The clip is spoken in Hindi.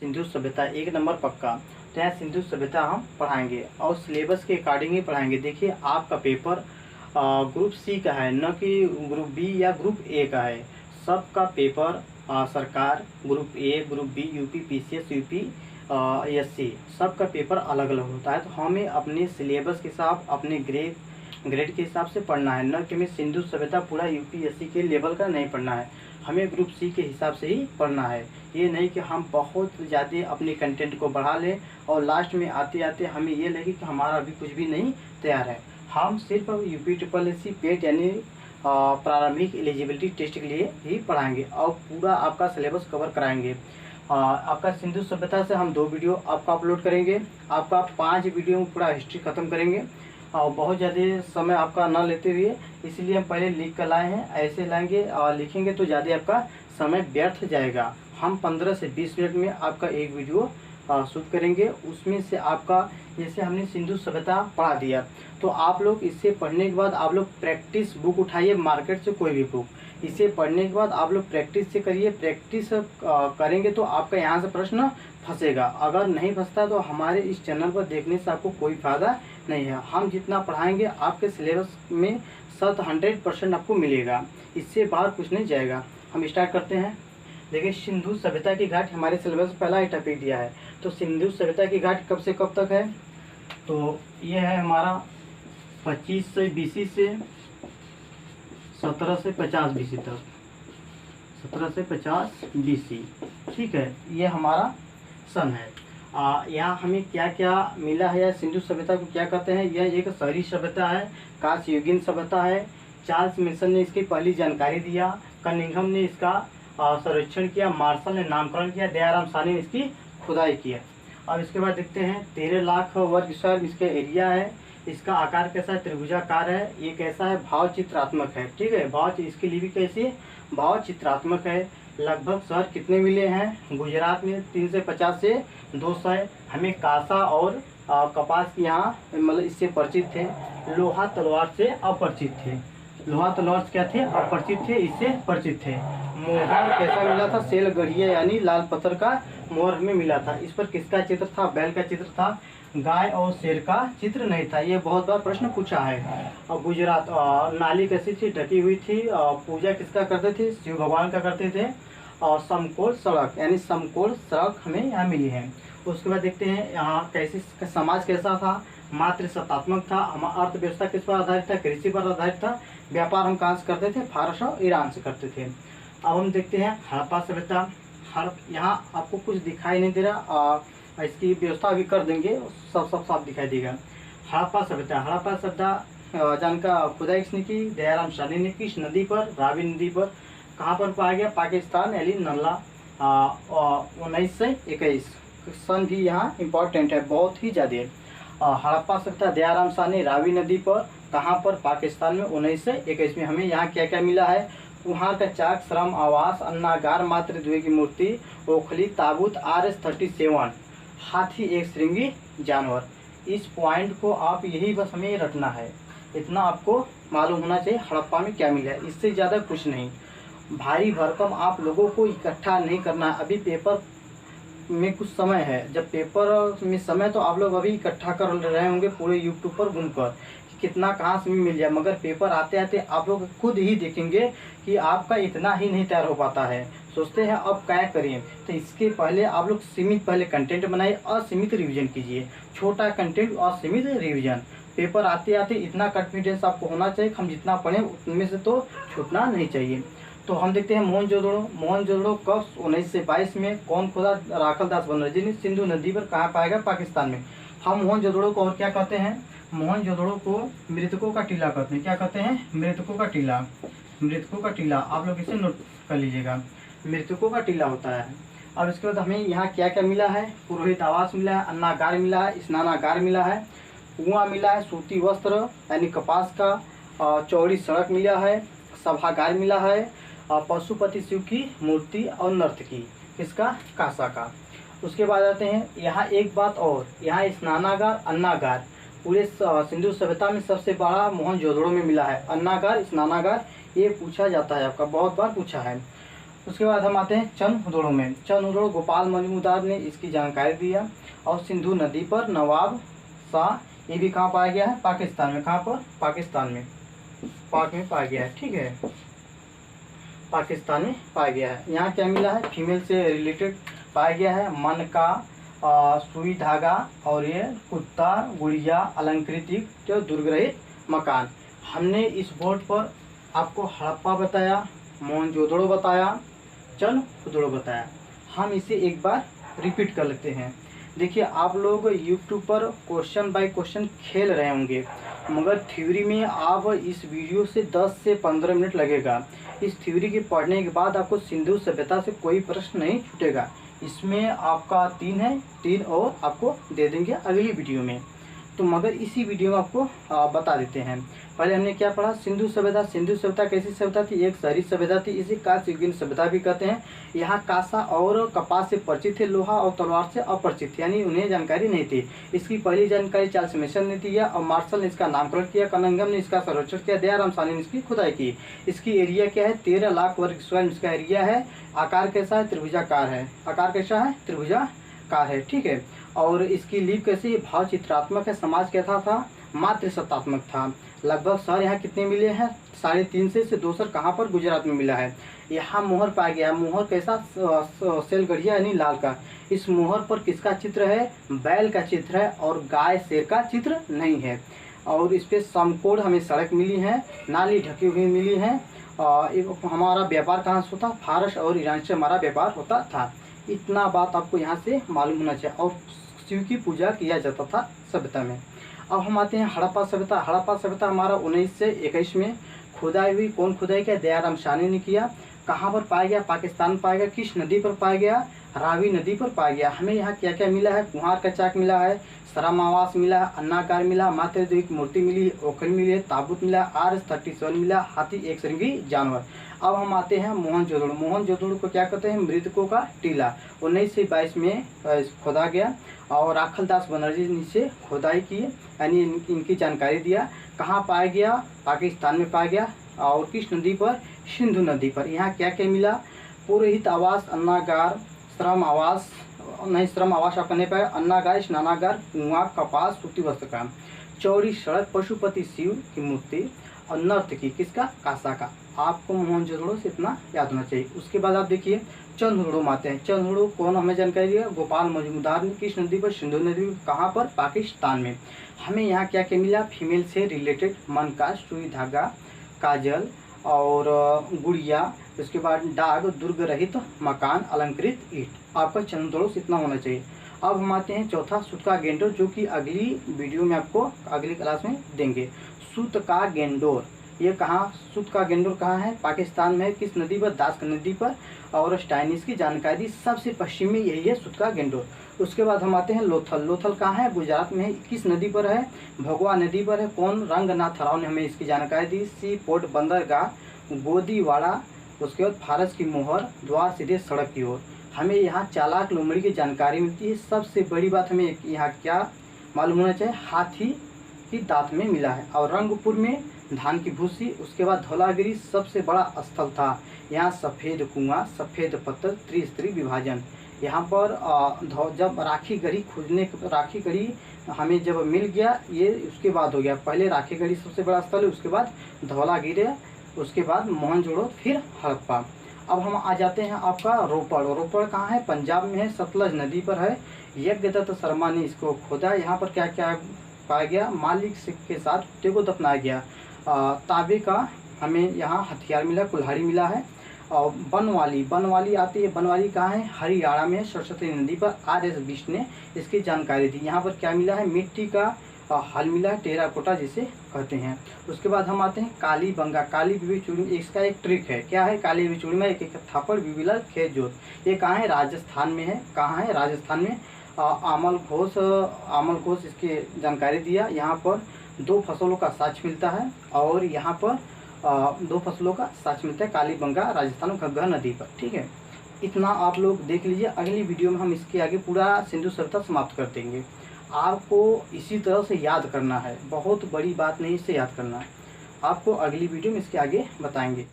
सिंधु सभ्यता 1 नंबर पक्का। तो यहाँ सिंधु सभ्यता हम पढ़ाएंगे और सिलेबस के अकॉर्डिंग ही पढ़ाएंगे। देखिए आपका पेपर ग्रुप सी का है, न कि ग्रुप बी या ग्रुप ए का है। सबका पेपर सरकार group A, group B, UP PCS, UP SC, सबका पेपर अलग अलग होता है। तो हमें अपने सिलेबस के हिसाब, अपने ग्रेड के हिसाब से पढ़ना है, न कि हमें सिंधु सभ्यता पूरा यूपीएससी के लेवल का नहीं पढ़ना है। हमें ग्रुप सी के हिसाब से ही पढ़ना है। ये नहीं कि हम बहुत ज़्यादा अपने कंटेंट को बढ़ा लें और लास्ट में आते आते हमें ये लगे कि हमारा अभी कुछ भी नहीं तैयार है। हम सिर्फ यूपीएससी पेट यानी प्रारंभिक एलिजिबिलिटी टेस्ट के लिए ही पढ़ाएंगे और पूरा आपका सिलेबस कवर कराएंगे। आपका सिंधु सभ्यता से हम 2 वीडियो आपका अपलोड करेंगे। आपका 5 वीडियो में पूरा हिस्ट्री ख़त्म करेंगे और बहुत ज़्यादा समय आपका ना लेते हुए, इसलिए हम पहले लिख कर लाए हैं। ऐसे लाएंगे और लिखेंगे तो ज़्यादा आपका समय व्यर्थ जाएगा। हम 15 से 20 मिनट में आपका एक वीडियो शूट करेंगे। उसमें से आपका जैसे हमने सिंधु सभ्यता पढ़ा दिया, तो आप लोग इसे पढ़ने के बाद आप लोग प्रैक्टिस बुक उठाइए मार्केट से, कोई भी बुक। इसे पढ़ने के बाद आप लोग प्रैक्टिस से करिए। प्रैक्टिस करेंगे तो आपका यहाँ से प्रश्न फंसेगा। अगर नहीं फंसता तो हमारे इस चैनल पर देखने से आपको कोई फ़ायदा नहीं है। हम जितना पढ़ाएंगे आपके सिलेबस में 100% आपको मिलेगा, इससे बाहर कुछ नहीं जाएगा। हम स्टार्ट करते हैं। देखिए सिंधु सभ्यता की घाट हमारे सिलेबस पहला ही टॉपिक दिया है। तो सिंधु सभ्यता की घाट कब से कब तक है? तो ये है हमारा 25 से BC से 17 से 50 BC तक, 17 से 50 BC, ठीक है। ये हमारा सन है। यहाँ हमें क्या क्या मिला है या सिंधु सभ्यता को क्या कहते हैं? यह एक शहरी सभ्यता है, कांस्ययुगीन सभ्यता है। चार्ल्स मिशन ने इसकी पहली जानकारी दिया, कनिंघम ने इसका सर्वेक्षण किया, मार्शल ने नामकरण किया, दयाराम साहनी ने इसकी खुदाई किया। अब इसके बाद देखते हैं 13 लाख वर्ग स्क्वायर इसका एरिया है। इसका आकार कैसा है? त्रिभुजाकार है। ये कैसा है? भाव चित्रात्मक है, ठीक है। भाव इसके लिए भी कैसी है? भाव चित्रात्मक है। लगभग शहर कितने मिले हैं? गुजरात में 350 से 200 है। हमें कांसा और कपास की यहाँ मतलब इससे परिचित थे। लोहा तलवार से अपरिचित थे। लोहा तलवार से क्या थे? अपरिचित थे, इससे परिचित थे। मोहर कैसा मिला था? सेल गढ़िया यानी लाल पत्थर का मोहर हमें मिला था। इस पर किसका चित्र था? बैल का चित्र था, गाय और शेर का चित्र नहीं था। ये बहुत बार प्रश्न पूछा है। और गुजरात नाली कैसी थी? ढकी हुई थी। पूजा किसका करते थे? शिव भगवान का करते थे। और समकोण सड़क यानी समकोण सड़क हमें यहाँ मिली है। उसके बाद देखते हैं यहाँ कैसे समाज कैसा था? मात्र सत्तात्मक था। हमारा अर्थव्यवस्था किस पर आधारित था? कृषि पर आधारित था। व्यापार हम कहाँ से करते थे? फारस और ईरान से करते थे। अब हम देखते हैं हड़प्पा सभ्यता। यहाँ आपको कुछ दिखाई नहीं दे रहा, इसकी व्यवस्था अभी कर देंगे, सब साफ दिखाई देगा। हड़प्पा सभ्यता। हड़प्पा सभ्यता जानका खुदाई किसने की? दयाराम साहनी ने। किस नदी पर? रावी नदी पर। कहाँ पर पाया गया? पाकिस्तान यानी नल्ला। 1921 सन भी यहाँ इम्पोर्टेंट है, बहुत ही ज़्यादा। हड़प्पा सभ्यता दयाराम साहनी, रावी नदी पर। कहाँ पर? पाकिस्तान में 1921 में। हमें यहाँ क्या क्या मिला है? कुम्हार का चाक, श्रम आवास, अन्नागार, मातृद्वीप की मूर्ति, ओखली, ताबूत, RS-37, हाथी एक श्रृंगी जानवर। इस पॉइंट को आप यही बस हमें रखना है, इतना आपको मालूम होना चाहिए हड़प्पा में क्या मिला है, इससे ज़्यादा कुछ नहीं। भारी भरकम आप लोगों को इकट्ठा नहीं करना। अभी पेपर में कुछ समय है, जब पेपर में समय तो आप लोग अभी इकट्ठा कर रहे होंगे पूरे यूट्यूब पर घूमकर कितना कहाँ से भी मिल जाए, मगर पेपर आते आते आप लोग खुद ही देखेंगे कि आपका इतना ही नहीं तैयार हो पाता है। सोचते हैं अब क्या करें, तो इसके पहले आप लोग सीमित पहले कंटेंट बनाइए, असीमित रिवीजन कीजिए। छोटा कंटेंट और सीमित रिवीजन। पेपर आते आते इतना कॉन्फिडेंस आपको होना चाहिए कि हम जितना पढ़ें उनमें से तो छूटना नहीं चाहिए। तो हम देखते हैं मोहनजोदड़ो। मोहनजोदड़ो कब? 1922 में। कौन खोदा? राखलदास बनर्जी ने। सिंधु नदी पर कहाँ पाया गया? पाकिस्तान में। हम मोहनजोदड़ो को और क्या कहते हैं? मोहनजोदड़ो को मृतकों का टीला कहते हैं। क्या कहते हैं? मृतकों का टीला। मृतकों का टीला आप लोग इसे नोट कर लीजिएगा, मृतकों का टीला होता है। अब इसके बाद हमें यहाँ क्या क्या मिला है? पुरोहित आवास मिला है, अन्नागार मिला है, स्नानागार मिला है, कुआं मिला है, सूती वस्त्र यानी कपास का, चौड़ी सड़क मिला है, सभागार मिला है, पशुपति शिव की मूर्ति और नर्तकी किसका? कांसा का। उसके बाद आते हैं यहाँ एक बात और, यहाँ स्नानागार, अन्नागार पूरे सिंधु सभ्यता में सबसे बड़ा मोहनजोदड़ो में मिला है। अन्नागार, स्नानागार ये पूछा जाता है, आपका बहुत बार पूछा है। उसके बाद हम आते हैं चंद हुदड़ों में। चंद हुदड़ गोपाल मजूमदार ने इसकी जानकारी दिया। और सिंधु नदी पर नवाब शाह, ये भी कहाँ पाया गया है? पाकिस्तान में। कहाँ पर? पाकिस्तान में, पाक में पाया गया है। ठीक है, पाकिस्तान में पाया गया है। यहाँ क्या मिला है? फीमेल से रिलेटेड पाया गया है। मन का सुई धागा और ये कुत्ता, गुड़िया, अलंकृत ईंट, दुर्गरहित मकान। हमने इस बोर्ड पर आपको हड़प्पा बताया, मोहनजोदड़ो बताया, चंद हुदड़ो बताया। हम इसे एक बार रिपीट कर लेते हैं। देखिए, आप लोग YouTube पर क्वेश्चन बाय क्वेश्चन खेल रहे होंगे, मगर थ्योरी में आप इस वीडियो से 10 से 15 मिनट लगेगा। इस थ्योरी के पढ़ने के बाद आपको सिंधु सभ्यता से कोई प्रश्न नहीं छूटेगा। इसमें आपका 3 है, 3 और आपको दे देंगे अगली वीडियो में। तो मगर इसी वीडियो में आपको बता देते हैं। पहले हमने क्या पढ़ा? सिंधु सभ्यता। सिंधु सभ्यता कैसी सभ्यता थी? एक शहरी सभ्यता थी। इसे कांस्य युगीन सभ्यता भी कहते हैं। यहाँ कांसा और कपास से परिचित थे, लोहा और तलवार से अपरिचित थे, यानी उन्हें जानकारी नहीं थी। इसकी पहली जानकारी चार्ल्स मेसन ने दिया और मार्शल ने इसका नामकरण किया। कनिंघम ने इसका सर्वेक्षण किया। दयाराम साहनी ने इसकी खुदाई की। इसकी एरिया क्या है? 13 लाख वर्ग स्क्वायर इसका एरिया है। आकार कैसा है? त्रिभुजाकार है। आकार कैसा है? त्रिभुजाकार है। ठीक है, और इसकी लिपि कैसी? भाव चित्रात्मक है। समाज कैसा था? मातृसत्तात्मक था। लगभग शहर यहाँ कितने मिले हैं? 350 से 2 शहर कहाँ पर? गुजरात में मिला है। यहाँ मोहर पाया गया। मोहर कैसा? सेलगढ़िया यानी लाल का। इस मोहर पर किसका चित्र है? बैल का चित्र है और गाय शेर का चित्र नहीं है। और इस पे समकोण हमें सड़क मिली है, नाली ढकी हुई मिली है। हमारा व्यापार कहाँ से होता? फारस और ईरान से हमारा व्यापार होता था। इतना बात आपको यहाँ से मालूम होना चाहिए। और शिव की पूजा किया जाता था सभ्यता में। अब हम आते हैं हड़प्पा सभ्यता। हड़प्पा सभ्यता हमारा 19 से 21 में खुदाई हुई। कौन खुदाई किया? दयाराम साहनी ने किया। कहाँ पर पाया गया? पाकिस्तान पाया गया। किस नदी पर पाया गया? रावी नदी पर पाया गया। हमें यहाँ क्या क्या मिला है? कुम्हार का चाक मिला है, श्रम आवास मिला है, अन्नागार मिला, मातृदेवी की मूर्ति मिली, ओखली मिली है, ताबूत मिला, RS-37 मिला, हाथी एक श्रृंगी जानवर। अब हम आते हैं मोहनजोदड़ो। मोहनजोदड़ो को क्या कहते हैं? मृतकों का टीला। 19 से 22 में खोदा गया और राखल दास बनर्जी ने इसे खुदाई की, यानी इनकी जानकारी दिया। कहाँ पाया गया? पाकिस्तान में पाया गया। और किस नदी पर? सिंधु नदी पर। यहाँ क्या क्या मिला? पुरोहित आवास, अन्नागार, श्रम आवास नहीं, श्रम आवास आपका नहीं पाया, अन्नागार, स्नानागार, कुआं, कपास, सूती वस्त्र काम, चौड़ी सड़क, पशुपति शिव की मूर्ति और नर्तकी किसका? कांसा का। आपको मोहनजोदड़ो से इतना याद होना चाहिए। उसके बाद आप देखिए चंद हुदड़ो में आते हैं। चंद हुदड़ो कौन हमें जानकारी दिया? गोपाल मजूमदार ने। किस नदी पर? सिंधु नदी पर। कहाँ पर? पाकिस्तान में। हमें यहाँ क्या क्या मिला? फीमेल से रिलेटेड मन का, सुई धागा, काजल और गुड़िया। उसके बाद डाग, दुर्ग रहित मकान, अलंकृत ईंट। आपका चंद हुदड़ो से इतना होना चाहिए। अब हम आते हैं चौथा, सूत का गेंडोर, जो कि अगली वीडियो में आपको अगली क्लास में देंगे। सूत का गेंडोर ये कहाँ? सूत का गेंडोर कहाँ है? पाकिस्तान में। किस नदी पर? दास नदी पर। और स्टाइनिस की जानकारी सबसे पश्चिम में यही है, सूत का गेंडोर। उसके बाद हम आते हैं लोथल। लोथल कहाँ है? गुजरात में है। किस नदी पर है? भगवा नदी पर है। कौन? रंगनाथ राव ने हमें इसकी जानकारी दी। सी पोर्ट, बंदरगाह, गोदीवाड़ा। उसके बाद फारस की मोहर, द्वार सीधे सड़क की ओर। हमें यहाँ चालाक लोमड़ी की जानकारी मिलती है। सबसे बड़ी बात हमें यहाँ क्या मालूम होना चाहिए? हाथी की दांत में मिला है। और रंगपुर में धान की भूसी। उसके बाद धौलागिरी सबसे बड़ा स्थल था। यहाँ सफ़ेद कुआं, सफ़ेद पत्थर, त्रिस्तरीय विभाजन। यहाँ पर जब राखी गढ़ी राखी गढ़ी हमें जब मिल गया, ये उसके बाद हो गया। पहले राखी गढ़ी सबसे बड़ा स्थल है, उसके बाद धौलागिरी, उसके बाद मोहनजोदड़ो, फिर हड़प्पा। अब हम आ जाते हैं आपका रोपड़। रोपड़ कहाँ है? पंजाब में है, सतलज नदी पर है। यज्ञदत्त शर्मा ने इसको खोदा। यहाँ पर क्या क्या पाया गया? मालिक सिख के साथ कुत्ते को दफनाया गया। तांबे का हमें यहाँ हथियार मिला, कुल्हाड़ी मिला है। और बनवाली आती है। बनवाली कहाँ है? हरियाणा में, सरस्वती नदी पर। RS-20 ने इसकी जानकारी दी। यहाँ पर क्या मिला है? मिट्टी का हल मिला है, टेराकोटा जिसे कहते हैं। उसके बाद हम आते हैं कालीबंगा। काली बीबी चूड़ी, इसका एक ट्रिक है। क्या है? काली बीबी चूड़ी में एक एक थापड़, बीबीलाल खेत जोत। ये कहाँ है? राजस्थान में है। कहाँ है? राजस्थान में। आमल घोष इसकी जानकारी दिया। यहाँ पर 2 फसलों का साक्ष्य मिलता है और यहाँ पर 2 फसलों का साक्ष्य मिलता है कालीबंगा, राजस्थान, घग्गर नदी पर। ठीक है, इतना आप लोग देख लीजिए। अगली वीडियो में हम इसके आगे पूरा सिंधु सभ्यता समाप्त कर देंगे। आपको इसी तरह से याद करना है, बहुत बड़ी बात नहीं, इससे याद करना है। आपको अगली वीडियो में इसके आगे बताएंगे।